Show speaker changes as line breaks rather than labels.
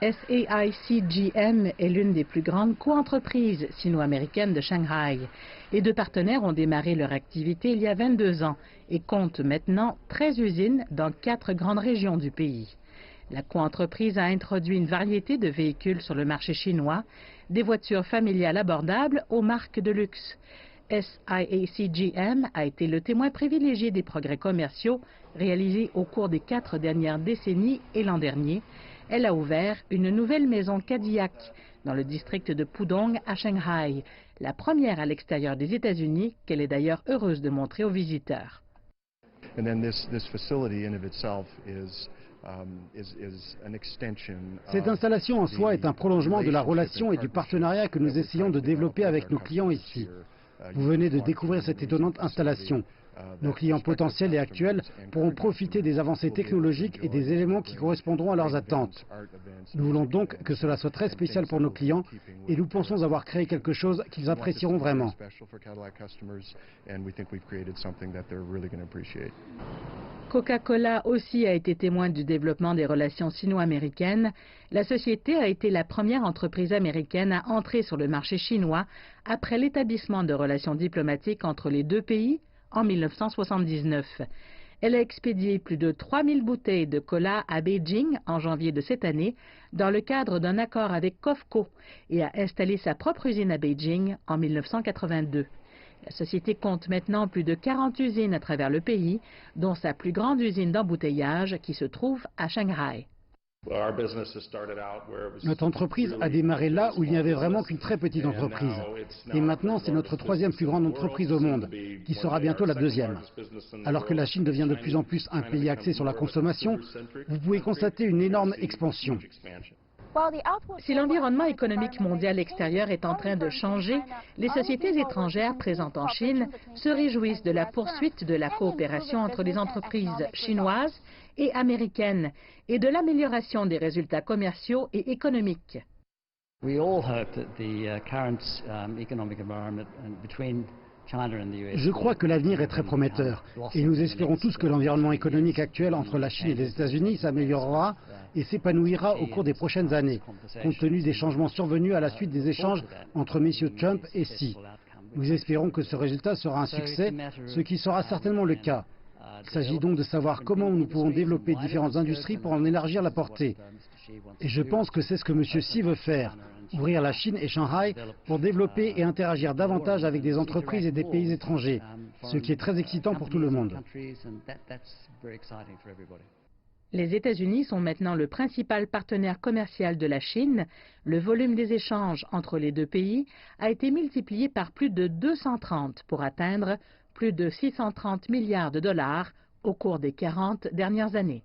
SAICGM est l'une des plus grandes coentreprises sino-américaines de Shanghai. Les deux partenaires ont démarré leur activité il y a 22 ans et comptent maintenant 13 usines dans 4 grandes régions du pays. La coentreprise a introduit une variété de véhicules sur le marché chinois, des voitures familiales abordables aux marques de luxe. SAICGM a été le témoin privilégié des progrès commerciaux réalisés au cours des 4 dernières décennies et l'an dernier. Elle a ouvert une nouvelle maison Cadillac dans le district de Pudong à Shanghai, la première à l'extérieur des États-Unis qu'elle est d'ailleurs heureuse de montrer aux visiteurs.
Cette installation en soi est un prolongement de la relation et du partenariat que nous essayons de développer avec nos clients ici. Vous venez de découvrir cette étonnante installation. Nos clients potentiels et actuels pourront profiter des avancées technologiques et des éléments qui correspondront à leurs attentes. Nous voulons donc que cela soit très spécial pour nos clients et nous pensons avoir créé quelque chose qu'ils apprécieront vraiment.
Coca-Cola aussi a été témoin du développement des relations sino-américaines. La société a été la première entreprise américaine à entrer sur le marché chinois après l'établissement de relations diplomatiques entre les deux pays en 1979. Elle a expédié plus de 3000 bouteilles de cola à Beijing en janvier de cette année dans le cadre d'un accord avec COFCO et a installé sa propre usine à Beijing en 1982. La société compte maintenant plus de 40 usines à travers le pays, dont sa plus grande usine d'embouteillage qui se trouve à Shanghai.
Notre entreprise a démarré là où il n'y avait vraiment qu'une très petite entreprise. Et maintenant, c'est notre 3e plus grande entreprise au monde, qui sera bientôt la 2e. Alors que la Chine devient de plus en plus un pays axé sur la consommation, vous pouvez constater une énorme expansion.
Si l'environnement économique mondial extérieur est en train de changer, les sociétés étrangères présentes en Chine se réjouissent de la poursuite de la coopération entre les entreprises chinoises et américaines et de l'amélioration des résultats commerciaux et économiques.
Je crois que l'avenir est très prometteur et nous espérons tous que l'environnement économique actuel entre la Chine et les États-Unis s'améliorera et s'épanouira au cours des prochaines années, compte tenu des changements survenus à la suite des échanges entre M. Trump et Xi. Nous espérons que ce résultat sera un succès, ce qui sera certainement le cas. Il s'agit donc de savoir comment nous pouvons développer différentes industries pour en élargir la portée. Et je pense que c'est ce que M. Xi veut faire, ouvrir la Chine et Shanghai pour développer et interagir davantage avec des entreprises et des pays étrangers, ce qui est très excitant pour tout le monde.
Les États-Unis sont maintenant le principal partenaire commercial de la Chine. Le volume des échanges entre les deux pays a été multiplié par plus de 230 pour atteindre plus de 630 milliards de dollars au cours des 40 dernières années.